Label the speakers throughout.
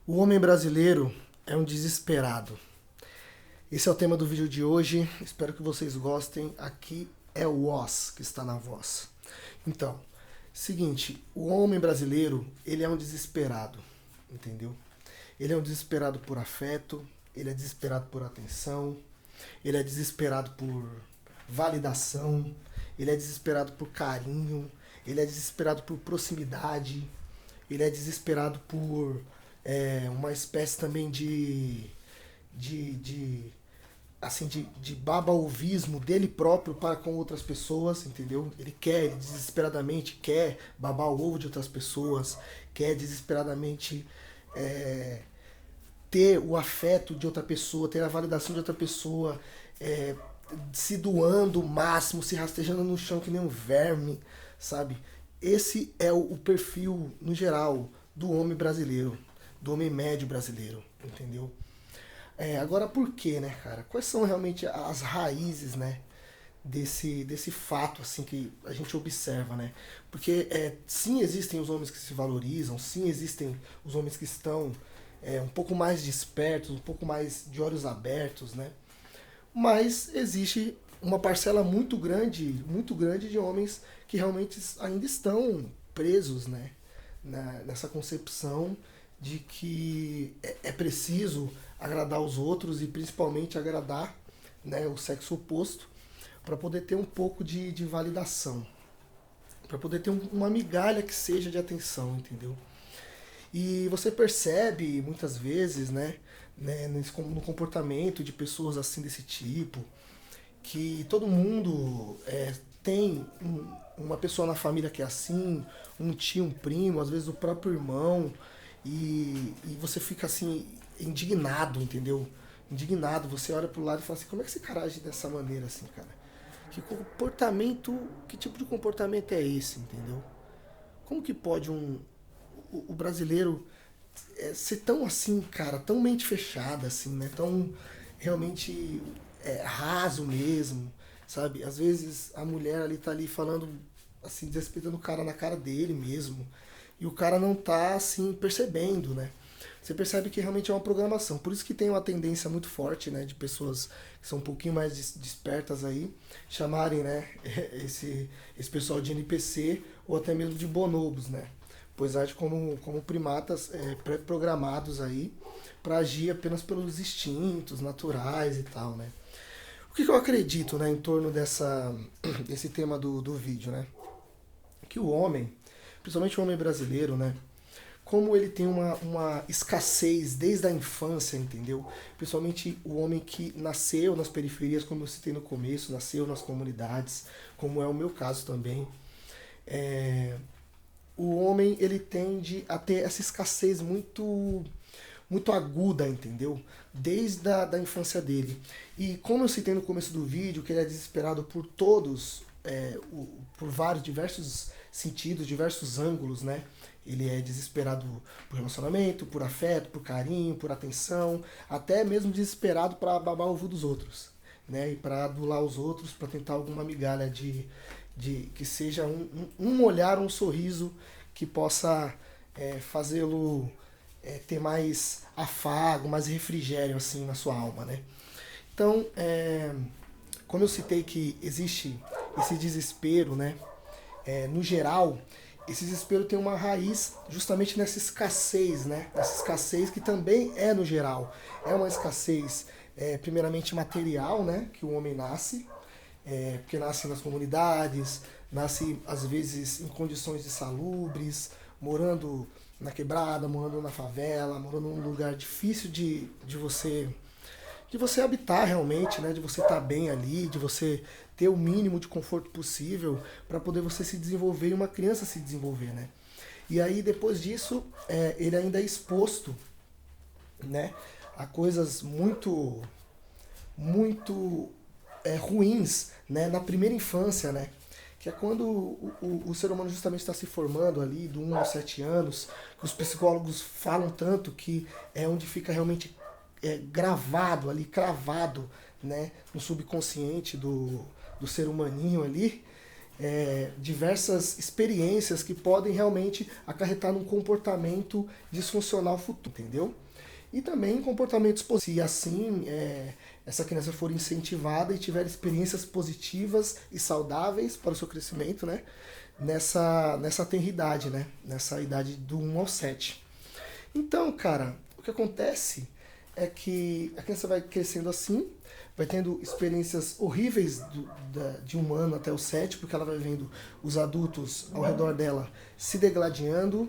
Speaker 1: O homem brasileiro é um desesperado. Esse é o tema do vídeo de hoje. Espero que vocês gostem. Aqui é o Oz que está na voz. Então, seguinte, o homem brasileiro, ele é um desesperado, entendeu? Ele é um desesperado por afeto, ele é desesperado por atenção, ele é desesperado por validação, ele é desesperado por carinho, ele é desesperado por proximidade, ele é desesperado por uma espécie também de assim de baba-ovismo dele próprio para com outras pessoas, entendeu? Ele desesperadamente quer babar o ovo de outras pessoas, quer desesperadamente é, ter o afeto de outra pessoa, ter a validação de outra pessoa, é, se doando o máximo, se rastejando no chão que nem um verme, sabe? Esse é o perfil, no geral, do homem brasileiro, do homem médio brasileiro, entendeu? Agora por quê, né, cara? Quais são realmente as raízes, né, desse fato, assim, que a gente observa, né? Porque, sim, existem os homens que se valorizam, sim, existem os homens que estão um pouco mais despertos, um pouco mais de olhos abertos, né? Mas existe uma parcela muito grande de homens que realmente ainda estão presos, né? Nessa concepção de que é preciso agradar os outros e principalmente agradar, né, o sexo oposto para poder ter um pouco de validação, para poder ter uma migalha que seja de atenção, entendeu? E você percebe muitas vezes, né, no comportamento de pessoas assim desse tipo, que todo mundo tem uma pessoa na família que é assim, um tio, um primo, às vezes o próprio irmão, e você fica assim, indignado, entendeu? Indignado, você olha pro lado e fala assim, como é que esse cara age dessa maneira assim, cara? Que comportamento, que tipo de comportamento é esse, entendeu? Como que pode o brasileiro ser tão assim, cara, tão mente fechada, assim, né? Tão realmente raso mesmo, sabe? Às vezes a mulher ali tá ali falando, assim, desrespeitando o cara na cara dele mesmo. E o cara não tá, assim, percebendo, né? Você percebe que realmente é uma programação. Por isso que tem uma tendência muito forte, né, de pessoas que são um pouquinho mais despertas aí, chamarem, né, esse pessoal de NPC ou até mesmo de bonobos, né? Pois age como primatas pré-programados aí para agir apenas pelos instintos naturais e tal, né? O que eu acredito, né, em torno desse tema do vídeo, né? Que o homem, principalmente o homem brasileiro, né, como ele tem uma escassez desde a infância, entendeu? Principalmente o homem que nasceu nas periferias, como eu citei no começo, nasceu nas comunidades, como é o meu caso também. É, o homem ele tende a ter essa escassez muito aguda, entendeu? Desde da infância dele. E como eu citei no começo do vídeo, que ele é desesperado por todos, por vários, diversos sentidos, diversos ângulos, né? Ele é desesperado por relacionamento, por afeto, por carinho, por atenção, até mesmo desesperado para babar o ovo dos outros, né? E para adular os outros, para tentar alguma migalha de que seja um olhar, um sorriso que possa fazê-lo ter mais afago, mais refrigério assim na sua alma, né? Então, como eu citei que existe esse desespero, né? No geral, esse desespero tem uma raiz justamente nessa escassez, né? Essa escassez que também é no geral. É uma escassez, primeiramente material, né? Que o homem nasce, porque nasce nas comunidades, nasce às vezes em condições insalubres, morando na quebrada, morando na favela, morando num lugar difícil de você habitar realmente, né? De você estar bem ali, de você ter o mínimo de conforto possível para poder você se desenvolver e uma criança se desenvolver, né? E aí depois disso ele ainda é exposto, né, a coisas muito ruins, né, na primeira infância, né? Que é quando o ser humano justamente está se formando ali, do 1 aos 7 anos, que os psicólogos falam tanto que é onde fica realmente gravado ali, cravado, né, no subconsciente do ser humaninho ali. diversas experiências que podem realmente acarretar num comportamento disfuncional futuro, entendeu? E também comportamentos positivos, se assim essa criança for incentivada e tiver experiências positivas e saudáveis para o seu crescimento, né? Nessa tenridade, né? Nessa idade do 1 ao 7. Então, cara, o que acontece é que a criança vai crescendo assim, vai tendo experiências horríveis de 1 ano até o 7, porque ela vai vendo os adultos ao redor dela se degladiando,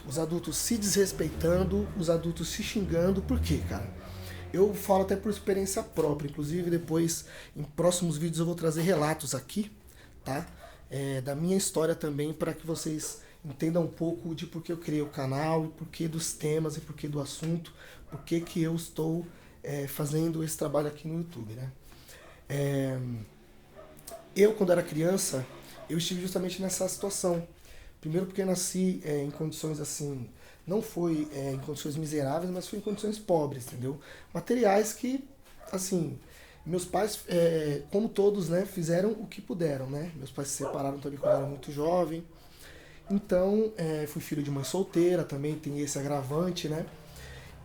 Speaker 1: os adultos se desrespeitando, os adultos se xingando. Por quê, cara? Eu falo até por experiência própria, inclusive depois em próximos vídeos eu vou trazer relatos aqui, tá? Da minha história também, para que vocês entendam um pouco de por que eu criei o canal, e por que dos temas, e por que do assunto, por que eu estou fazendo esse trabalho aqui no YouTube, né? Eu, quando era criança, eu estive justamente nessa situação. Primeiro porque eu nasci em condições assim, não foi em condições miseráveis, mas foi em condições pobres, entendeu? Materiais que, assim, meus pais, como todos, né, fizeram o que puderam, né? Meus pais se separaram também quando eu era muito jovem. Então, fui filho de mãe solteira, também tem esse agravante, né?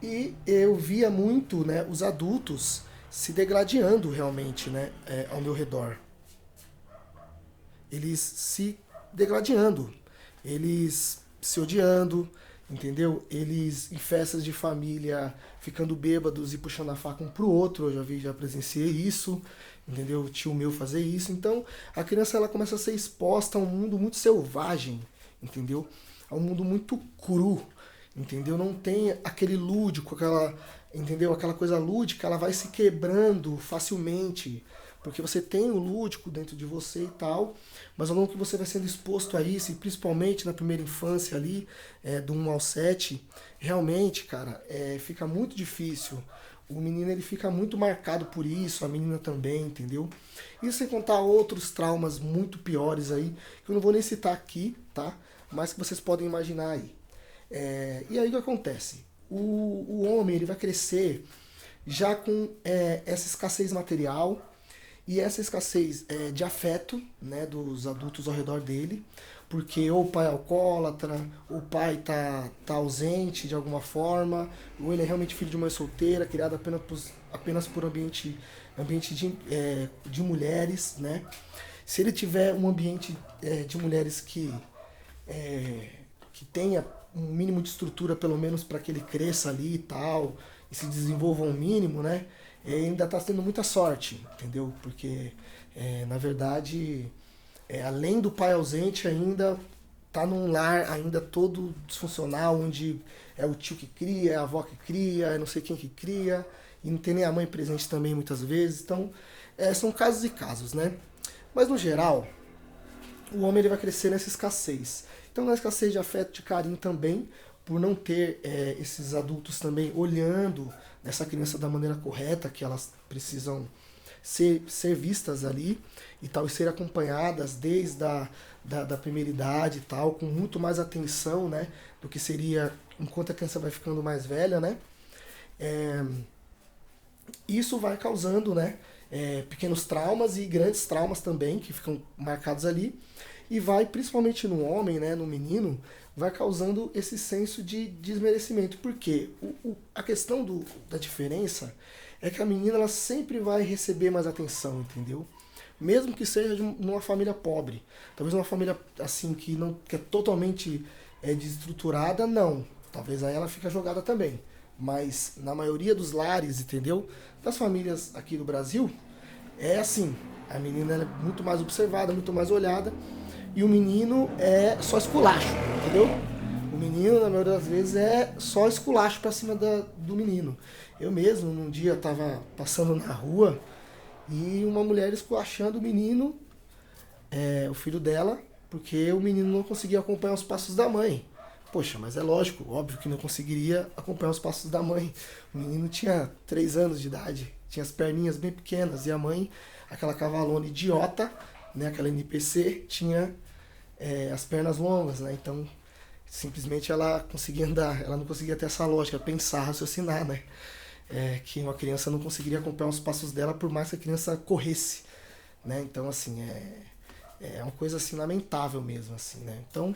Speaker 1: E eu via muito, né, os adultos se degladiando realmente, né, ao meu redor. Eles se degladiando, eles se odiando, entendeu? Eles em festas de família ficando bêbados e puxando a faca um pro outro. Eu já presenciei isso, entendeu? O tio meu fazer isso. Então a criança ela começa a ser exposta a um mundo muito selvagem, entendeu? A um mundo muito cru, entendeu? Não tem aquele lúdico, entendeu? Aquela coisa lúdica, ela vai se quebrando facilmente, porque você tem o lúdico dentro de você e tal, mas ao longo que você vai sendo exposto a isso, e principalmente na primeira infância ali, do 1 ao 7, realmente, cara, fica muito difícil. O menino ele fica muito marcado por isso, a menina também, entendeu? Isso sem contar outros traumas muito piores aí, que eu não vou nem citar aqui, tá? Mas que vocês podem imaginar aí. E aí o que acontece? O homem ele vai crescer já com essa escassez material, e essa escassez de afeto, né, dos adultos ao redor dele, porque ou o pai é alcoólatra, ou o pai tá ausente de alguma forma, ou ele é realmente filho de mãe solteira, criado apenas por ambiente de mulheres, né? Se ele tiver um ambiente de mulheres que tenha um mínimo de estrutura, pelo menos para que ele cresça ali e tal, e se desenvolva um mínimo, né? Ainda está tendo muita sorte, entendeu? Porque, na verdade, além do pai ausente, ainda tá num lar ainda todo disfuncional, onde é o tio que cria, é a avó que cria, é não sei quem que cria, e não tem nem a mãe presente também muitas vezes. Então, são casos e casos, né? Mas, no geral, o homem ele vai crescer nessa escassez. Então, na escassez de afeto, de carinho também, por não ter esses adultos também olhando essa criança da maneira correta, que elas precisam ser vistas ali e tal, e ser acompanhadas desde da primeira idade e tal, com muito mais atenção, né, do que seria enquanto a criança vai ficando mais velha, né? Isso vai causando, né, pequenos traumas e grandes traumas também, que ficam marcados ali, e vai, principalmente no homem, né, no menino, vai causando esse senso de desmerecimento. Porque a questão da diferença é que a menina ela sempre vai receber mais atenção, entendeu? Mesmo que seja de uma família pobre. Talvez uma família assim que é totalmente desestruturada, não. Talvez aí ela fica jogada também. Mas na maioria dos lares, entendeu? Das famílias aqui do Brasil, é assim. A menina ela é muito mais observada, muito mais olhada. E o menino é só esculacho, entendeu? O menino, na maioria das vezes, é só esculacho pra cima do menino. Eu mesmo, num dia, tava passando na rua e uma mulher esculachando o menino, o filho dela, porque o menino não conseguia acompanhar os passos da mãe. Poxa, mas é lógico, óbvio que não conseguiria acompanhar os passos da mãe. O menino tinha 3 anos de idade, tinha as perninhas bem pequenas, e a mãe, aquela cavalona idiota, né, aquela NPC, tinha as pernas longas, né? Então, simplesmente ela conseguia andar, ela não conseguia ter essa lógica, pensar, raciocinar, né? Que uma criança não conseguiria acompanhar os passos dela por mais que a criança corresse, né? Então, assim, É uma coisa assim lamentável mesmo, assim, né? Então,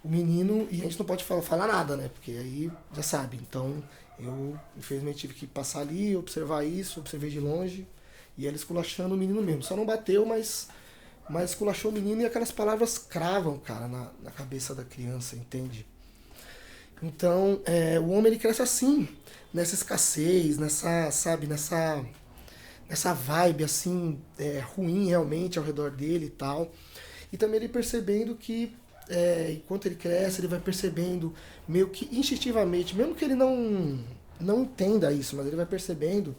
Speaker 1: o menino, e a gente não pode falar nada, né? Porque aí já sabe. Então, eu infelizmente tive que passar ali, observar isso, observei de longe, e ela esculachando o menino mesmo. Só não bateu, mas esculachou o menino e aquelas palavras cravam, cara, na cabeça da criança, entende? Então, o homem ele cresce assim, nessa escassez, nessa, sabe, nessa vibe assim, ruim realmente ao redor dele e tal. E também ele percebendo que, enquanto ele cresce, ele vai percebendo meio que instintivamente, mesmo que ele não entenda isso, mas ele vai percebendo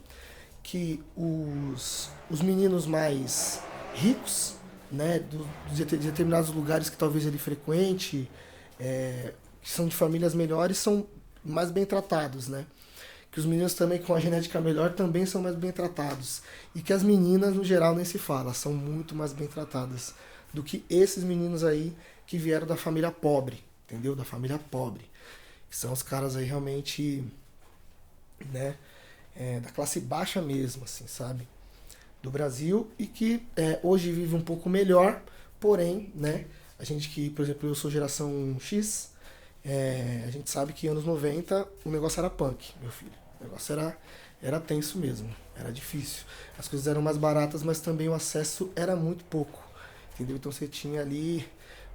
Speaker 1: que os meninos mais ricos, né, de determinados lugares que talvez ele frequente, que são de famílias melhores, são mais bem tratados, né? Que os meninos também com a genética melhor também são mais bem tratados. E que as meninas, no geral, nem se fala, são muito mais bem tratadas do que esses meninos aí que vieram da família pobre, entendeu? Da família pobre. Que são os caras aí realmente, né, da classe baixa mesmo, assim, sabe? Do Brasil e que hoje vive um pouco melhor, porém, né, a gente que, por exemplo, eu sou geração X, a gente sabe que anos 90 o negócio era punk, meu filho. O negócio era tenso mesmo, era difícil. As coisas eram mais baratas, mas também o acesso era muito pouco, entendeu? Então você tinha ali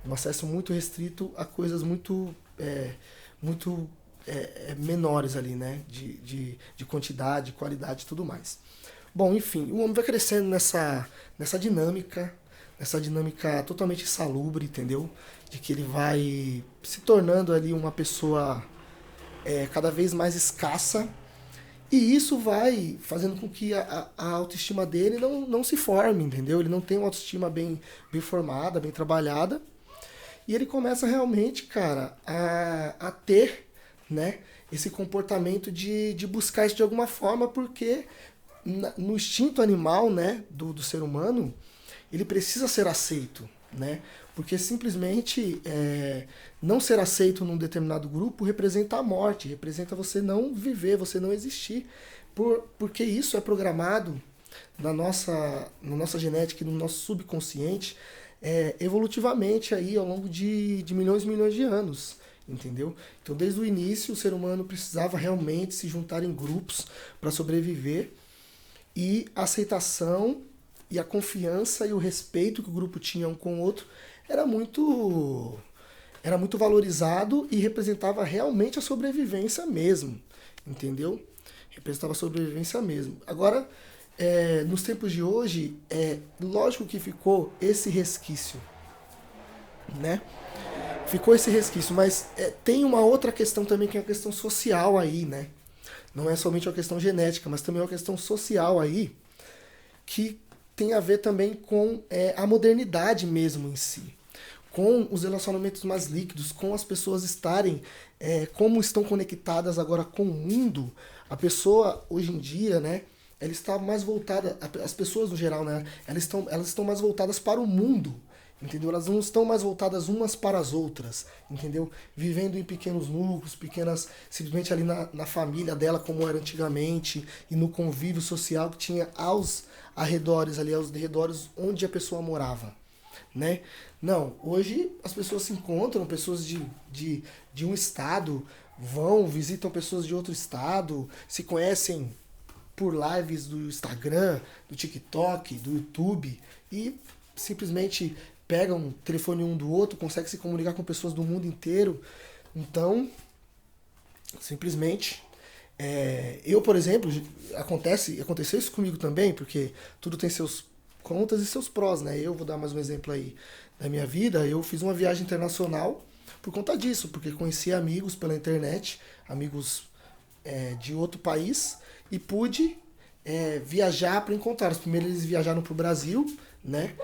Speaker 1: um acesso muito restrito a coisas muito menores ali, né? De quantidade, qualidade e tudo mais. Bom, enfim, o homem vai crescendo nessa dinâmica totalmente insalubre, entendeu? De que ele vai se tornando ali uma pessoa cada vez mais escassa. E isso vai fazendo com que a autoestima dele não se forme, entendeu? Ele não tem uma autoestima bem formada, bem trabalhada. E ele começa realmente, cara, a ter, né, esse comportamento de buscar isso de alguma forma, porque no instinto animal, né, do ser humano, ele precisa ser aceito, né? Porque simplesmente não ser aceito num determinado grupo representa a morte, representa você não viver, você não existir. Porque isso é programado na nossa genética e no nosso subconsciente evolutivamente aí ao longo de milhões e milhões de anos. Entendeu? Então, desde o início, o ser humano precisava realmente se juntar em grupos para sobreviver, e a aceitação e a confiança e o respeito que o grupo tinha um com o outro era muito valorizado e representava realmente a sobrevivência mesmo, entendeu? Representava a sobrevivência mesmo. Agora, nos tempos de hoje, lógico que ficou esse resquício, né? Ficou esse resquício, mas tem uma outra questão também, que é a questão social aí, né? Não é somente uma questão genética, mas também é uma questão social aí, que tem a ver também com a modernidade mesmo em si. Com os relacionamentos mais líquidos, com as pessoas estarem, como estão conectadas agora com o mundo. A pessoa, hoje em dia, né, ela está mais voltada, as pessoas no geral, né, elas estão mais voltadas para o mundo, entendeu? Elas não estão mais voltadas umas para as outras, entendeu? Vivendo em pequenos núcleos, simplesmente ali na família dela, como era antigamente, e no convívio social que tinha aos arredores onde a pessoa morava, né? Não, hoje as pessoas se encontram, pessoas de um estado visitam pessoas de outro estado, se conhecem por lives do Instagram, do TikTok, do YouTube, e simplesmente pegam o telefone um do outro, conseguem se comunicar com pessoas do mundo inteiro. Então, simplesmente, eu, por exemplo, aconteceu isso comigo também, porque tudo tem seus contras e seus prós, né? Eu vou dar mais um exemplo aí da minha vida. Eu fiz uma viagem internacional por conta disso, porque conheci amigos pela internet, amigos de outro país, e pude viajar para encontrar. Primeiro eles viajaram para o Brasil, né?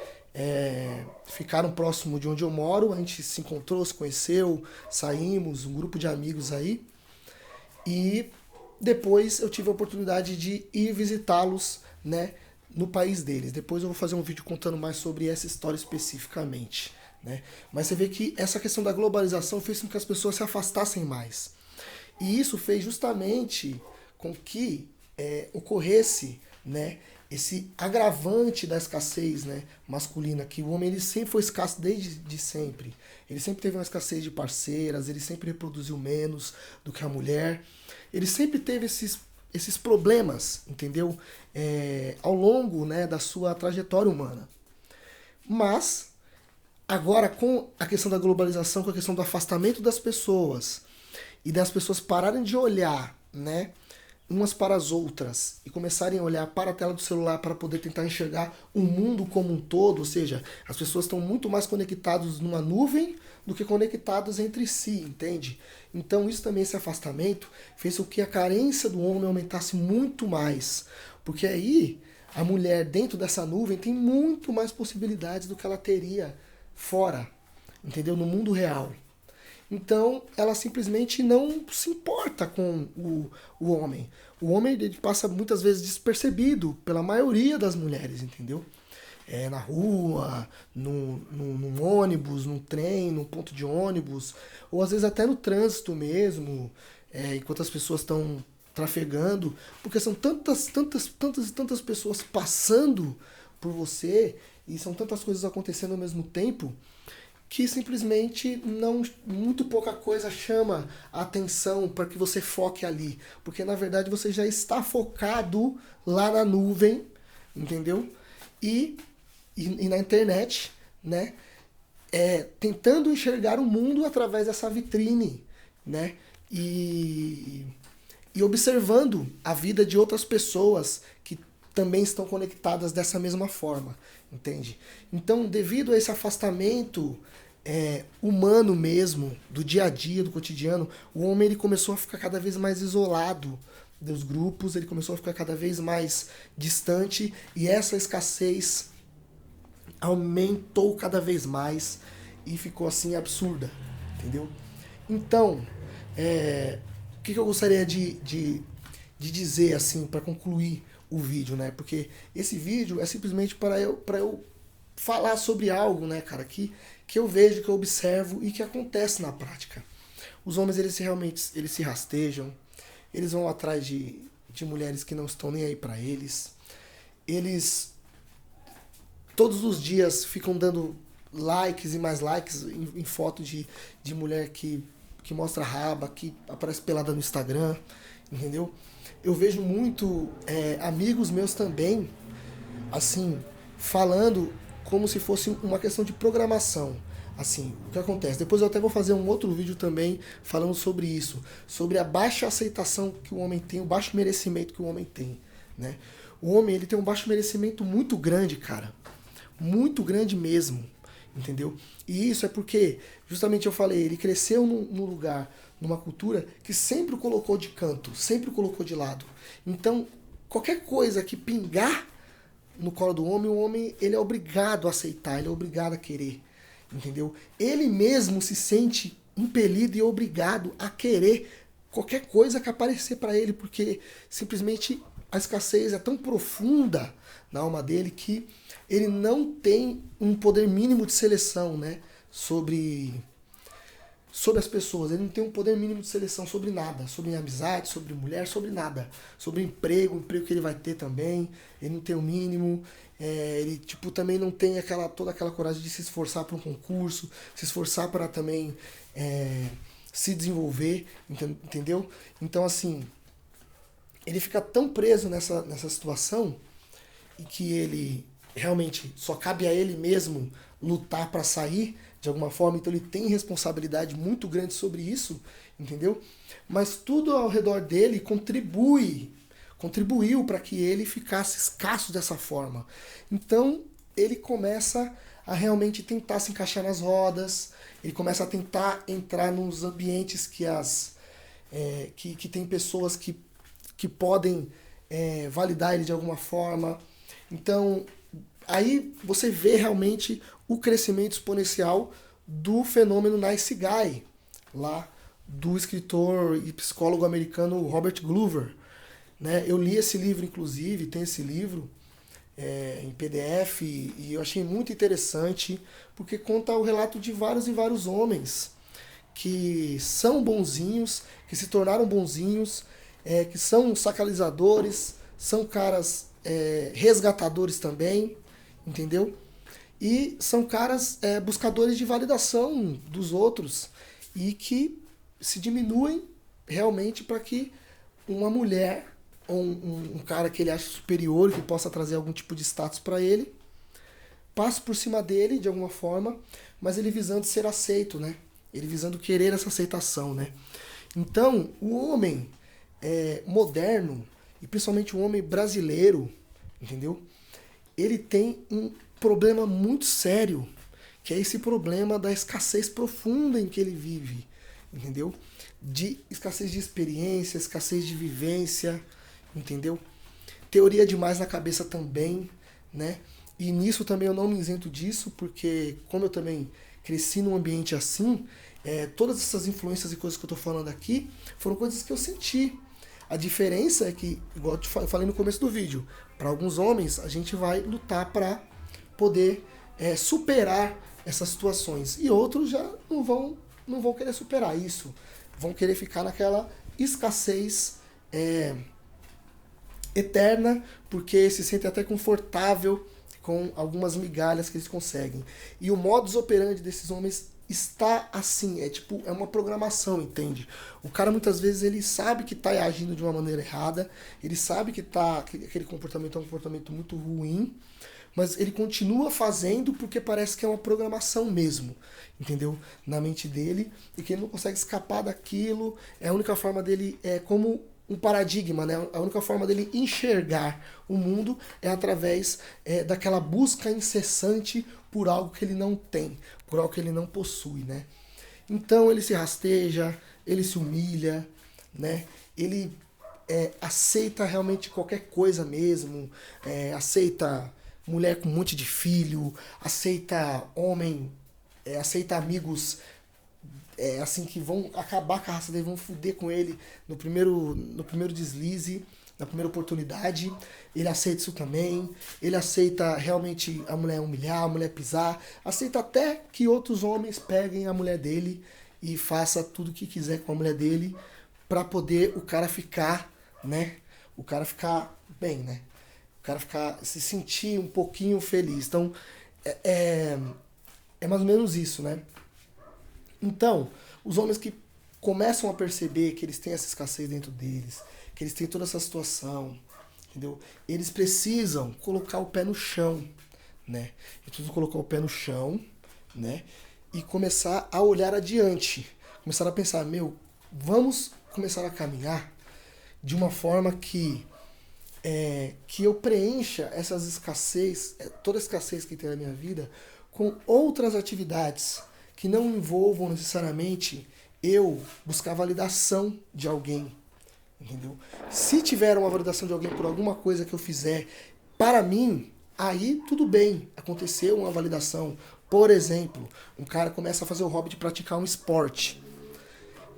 Speaker 1: Ficaram próximo de onde eu moro, a gente se encontrou, se conheceu, saímos, um grupo de amigos aí, e depois eu tive a oportunidade de ir visitá-los, né, no país deles. Depois eu vou fazer um vídeo contando mais sobre essa história especificamente, né? Mas você vê que essa questão da globalização fez com que as pessoas se afastassem mais. E isso fez justamente com que ocorresse, né, esse agravante da escassez, né, masculina, que o homem ele sempre foi escasso desde de sempre. Ele sempre teve uma escassez de parceiras, ele sempre reproduziu menos do que a mulher. Ele sempre teve esses problemas, entendeu? Ao longo, né, da sua trajetória humana. Mas, agora com a questão da globalização, com a questão do afastamento das pessoas, e das pessoas pararem de olhar, né, umas para as outras e começarem a olhar para a tela do celular para poder tentar enxergar o mundo como um todo, ou seja, as pessoas estão muito mais conectadas numa nuvem do que conectadas entre si, entende? Então isso também, esse afastamento, fez com que a carência do homem aumentasse muito mais, porque aí a mulher dentro dessa nuvem tem muito mais possibilidades do que ela teria fora, entendeu? No mundo real. Então, ela simplesmente não se importa com o homem. O homem ele passa muitas vezes despercebido pela maioria das mulheres, entendeu? Na rua, num ônibus, num trem, num ponto de ônibus, ou às vezes até no trânsito mesmo, enquanto as pessoas estão trafegando, porque são tantas pessoas passando por você e são tantas coisas acontecendo ao mesmo tempo que simplesmente não muito pouca coisa chama a atenção para que você foque ali, porque na verdade você já está focado lá na nuvem, entendeu? E na internet, né? Tentando enxergar o mundo através dessa vitrine, né? E observando a vida de outras pessoas que também estão conectadas dessa mesma forma, entende? Então, devido a esse afastamento humano mesmo, do dia a dia, do cotidiano, o homem ele começou a ficar cada vez mais isolado dos grupos, ele começou a ficar cada vez mais distante e essa escassez aumentou cada vez mais e ficou assim absurda, entendeu? Então, o que eu gostaria de dizer assim para concluir o vídeo, né? Porque esse vídeo é simplesmente para eu falar sobre algo, né, cara, que eu vejo, que eu observo e que acontece na prática. Os homens, eles se rastejam, eles vão atrás de mulheres que não estão nem aí para eles. Eles todos os dias ficam dando likes e mais likes em foto de mulher que mostra raba, que aparece pelada no Instagram, entendeu? Eu vejo muito amigos meus também, assim, falando como se fosse uma questão de programação. Assim, o que acontece? Depois eu até vou fazer um outro vídeo também falando sobre isso, sobre a baixa aceitação que o homem tem, o baixo merecimento que o homem tem, né? O homem, ele tem um baixo merecimento muito grande, cara. Muito grande mesmo, entendeu? E isso é porque, justamente eu falei, ele cresceu num lugar, numa cultura que sempre o colocou de canto, sempre o colocou de lado. Então, qualquer coisa que pingar no colo do homem, o homem ele é obrigado a aceitar, ele é obrigado a querer, entendeu? Ele mesmo se sente impelido e obrigado a querer qualquer coisa que aparecer para ele, porque simplesmente a escassez é tão profunda na alma dele que ele não tem um poder mínimo de seleção, né, sobre as pessoas. Ele não tem um poder mínimo de seleção sobre nada, sobre amizade, sobre mulher, sobre nada, sobre emprego, o emprego que ele vai ter também. Ele não tem o mínimo. Ele tipo também não tem toda aquela coragem de se esforçar para um concurso, se esforçar para também se desenvolver, entendeu? Então assim, ele fica tão preso nessa situação e que ele realmente só cabe a ele mesmo lutar para sair de alguma forma, então ele tem responsabilidade muito grande sobre isso, entendeu? Mas tudo ao redor dele contribuiu para que ele ficasse escasso dessa forma. Então ele começa a realmente tentar se encaixar nas rodas, ele começa a tentar entrar nos ambientes que tem pessoas que podem validar ele de alguma forma. Então, aí você vê realmente o crescimento exponencial do fenômeno Nice Guy, lá do escritor e psicólogo americano Robert Glover, né? Eu li esse livro, inclusive, tem esse livro em PDF e eu achei muito interessante porque conta o relato de vários e vários homens que são bonzinhos, que se tornaram bonzinhos, que são sacralizadores, são caras resgatadores também, entendeu? E são caras buscadores de validação dos outros e que se diminuem realmente para que uma mulher ou um cara que ele acha superior, que possa trazer algum tipo de status para ele, passe por cima dele de alguma forma, mas ele visando ser aceito, né? Ele visando querer essa aceitação, né? Então, o homem moderno, e principalmente o homem brasileiro, entendeu? Ele tem um problema muito sério, que é esse problema da escassez profunda em que ele vive, entendeu? De escassez de experiência, escassez de vivência, entendeu? Teoria demais na cabeça também, né? E nisso também eu não me isento disso, porque como eu também cresci num ambiente assim, todas essas influências e coisas que eu tô falando aqui foram coisas que eu senti. A diferença é que, igual eu falei no começo do vídeo, para alguns homens a gente vai lutar para poder superar essas situações. E outros já não vão querer superar isso. Vão querer ficar naquela escassez eterna, porque se sentem até confortável com algumas migalhas que eles conseguem. E o modus operandi desses homens está assim, é uma programação, entende? O cara muitas vezes ele sabe que está agindo de uma maneira errada, ele sabe que aquele comportamento é um comportamento muito ruim, mas ele continua fazendo porque parece que é uma programação mesmo, entendeu? Na mente dele, e que ele não consegue escapar daquilo, a única forma dele como um paradigma, né? A única forma dele enxergar o mundo é através daquela busca incessante por algo que ele não tem, por algo que ele não possui, né? Então ele se rasteja, ele se humilha, né? Ele aceita realmente qualquer coisa mesmo, aceita mulher com um monte de filho, aceita homem, aceita amigos assim que vão acabar com a raça dele, vão foder com ele no primeiro deslize, na primeira oportunidade. Ele aceita isso também, ele aceita realmente a mulher humilhar, a mulher pisar, aceita até que outros homens peguem a mulher dele e faça tudo o que quiser com a mulher dele para poder o cara ficar, né? O cara ficar bem, né? O cara se sentir um pouquinho feliz. Então, é mais ou menos isso, né? Então, os homens que começam a perceber que eles têm essa escassez dentro deles, que eles têm toda essa situação, entendeu? Eles precisam colocar o pé no chão, né? Eles precisam colocar o pé no chão, né? E começar a olhar adiante. Começar a pensar, vamos começar a caminhar de uma forma que eu preencha essas escassez, toda a escassez que tem na minha vida, com outras atividades que não envolvam necessariamente eu buscar validação de alguém, entendeu? Se tiver uma validação de alguém por alguma coisa que eu fizer para mim, aí tudo bem, aconteceu uma validação. Por exemplo, um cara começa a fazer o hobby de praticar um esporte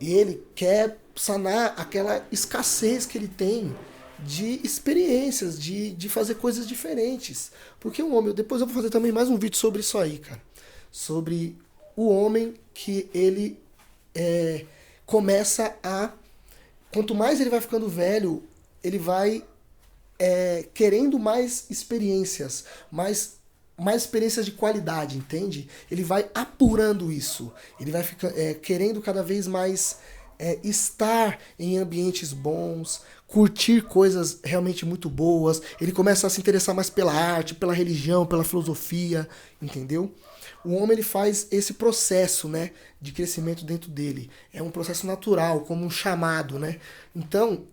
Speaker 1: e ele quer sanar aquela escassez que ele tem de experiências, de fazer coisas diferentes. Porque um homem, depois eu vou fazer também mais um vídeo sobre isso aí, cara, sobre o homem que ele começa a... Quanto mais ele vai ficando velho, ele vai querendo mais experiências, mais experiências de qualidade, entende? Ele vai apurando isso. Ele vai querendo cada vez mais estar em ambientes bons, curtir coisas realmente muito boas. Ele começa a se interessar mais pela arte, pela religião, pela filosofia, entendeu? O homem ele faz esse processo, né, de crescimento dentro dele. É um processo natural, como um chamado, né? Então,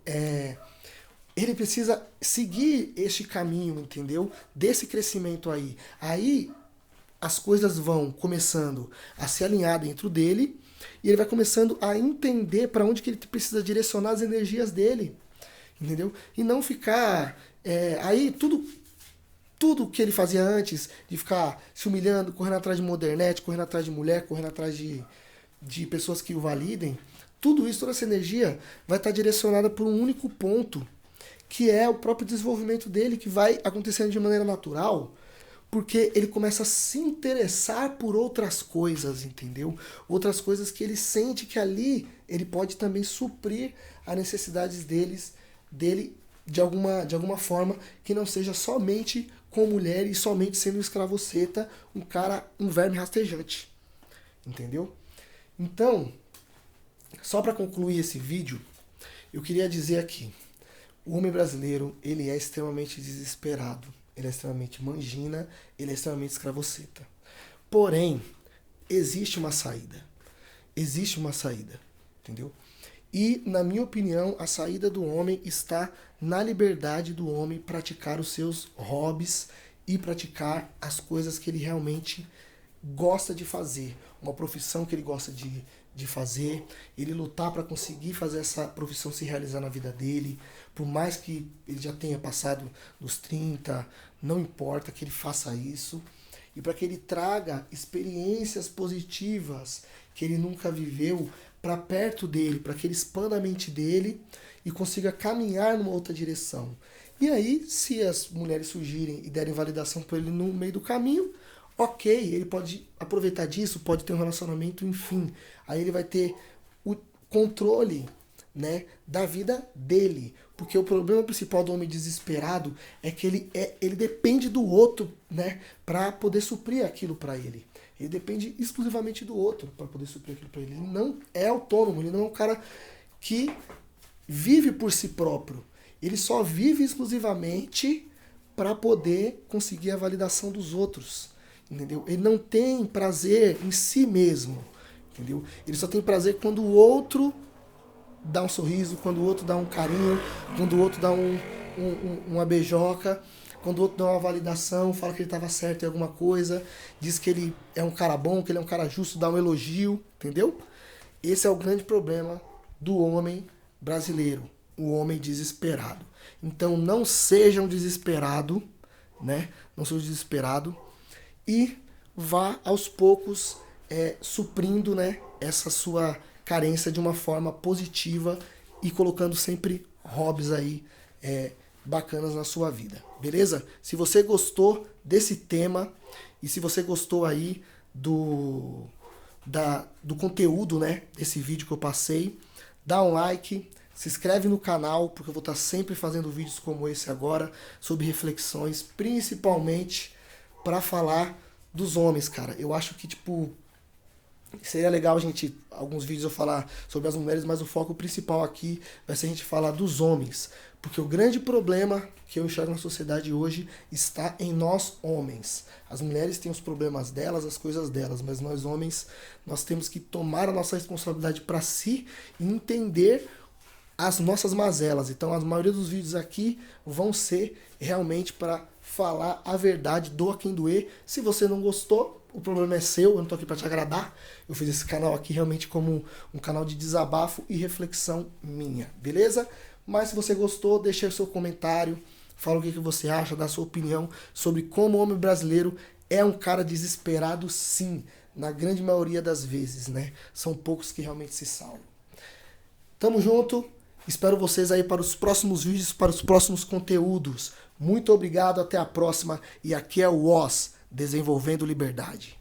Speaker 1: ele precisa seguir este caminho, entendeu? Desse crescimento aí. Aí as coisas vão começando a se alinhar dentro dele e ele vai começando a entender para onde que ele precisa direcionar as energias dele, entendeu? E não ficar... aí tudo que ele fazia antes, de ficar se humilhando, correndo atrás de modernete, correndo atrás de mulher, correndo atrás de pessoas que o validem, tudo isso, toda essa energia vai estar direcionada por um único ponto, que é o próprio desenvolvimento dele, que vai acontecendo de maneira natural, porque ele começa a se interessar por outras coisas, entendeu? Outras coisas que ele sente que ali ele pode também suprir as necessidades dele de alguma forma que não seja somente com mulher e somente sendo um escravoceta, um verme rastejante. Entendeu? Então, só para concluir esse vídeo, eu queria dizer aqui, o homem brasileiro, ele é extremamente desesperado, ele é extremamente mangina, ele é extremamente escravoceta. Porém, existe uma saída. Existe uma saída, entendeu? E, na minha opinião, a saída do homem está na liberdade do homem praticar os seus hobbies e praticar as coisas que ele realmente gosta de fazer, uma profissão que ele gosta de fazer, ele lutar para conseguir fazer essa profissão se realizar na vida dele, por mais que ele já tenha passado dos 30, não importa que ele faça isso, e para que ele traga experiências positivas que ele nunca viveu para perto dele, para que ele expanda a mente dele e consiga caminhar numa outra direção. E aí, se as mulheres surgirem e derem validação para ele no meio do caminho, ok, ele pode aproveitar disso, pode ter um relacionamento, enfim. Aí ele vai ter o controle, né, da vida dele. Porque o problema principal do homem desesperado é que ele depende do outro, né, para poder suprir aquilo para ele. Ele depende exclusivamente do outro para poder suprir aquilo para ele. Ele não é autônomo, ele não é um cara que vive por si próprio. Ele só vive exclusivamente para poder conseguir a validação dos outros. Entendeu? Ele não tem prazer em si mesmo. Entendeu? Ele só tem prazer quando o outro dá um sorriso, quando o outro dá um carinho, quando o outro dá uma beijoca, quando o outro dá uma validação, fala que ele estava certo em alguma coisa, diz que ele é um cara bom, que ele é um cara justo, dá um elogio, entendeu? Esse é o grande problema do homem brasileiro, o homem desesperado. Então não seja um desesperado, né? Não seja um desesperado e vá aos poucos suprindo, né, essa sua carência de uma forma positiva e colocando sempre hobbies aí bacanas na sua vida, beleza? Se você gostou desse tema e se você gostou aí do conteúdo, né, desse vídeo que eu passei, dá um like, se inscreve no canal, porque eu vou estar sempre fazendo vídeos como esse agora, sobre reflexões, principalmente para falar dos homens, cara. Eu acho que, tipo, seria legal alguns vídeos eu falar sobre as mulheres, mas o foco principal aqui vai ser a gente falar dos homens. Porque o grande problema que eu enxergo na sociedade hoje está em nós homens. As mulheres têm os problemas delas, as coisas delas, mas nós homens, nós temos que tomar a nossa responsabilidade para si e entender as nossas mazelas. Então a maioria dos vídeos aqui vão ser realmente para falar a verdade, doa quem doer. Se você não gostou, o problema é seu, eu não tô aqui para te agradar. Eu fiz esse canal aqui realmente como um canal de desabafo e reflexão minha, beleza? Mas se você gostou, deixa aí o seu comentário, fala o que você acha, dá a sua opinião sobre como o homem brasileiro é um cara desesperado, sim, na grande maioria das vezes, né? São poucos que realmente se salvam. Tamo junto, espero vocês aí para os próximos vídeos, para os próximos conteúdos. Muito obrigado, até a próxima, e aqui é o Oz, Desenvolvendo Liberdade.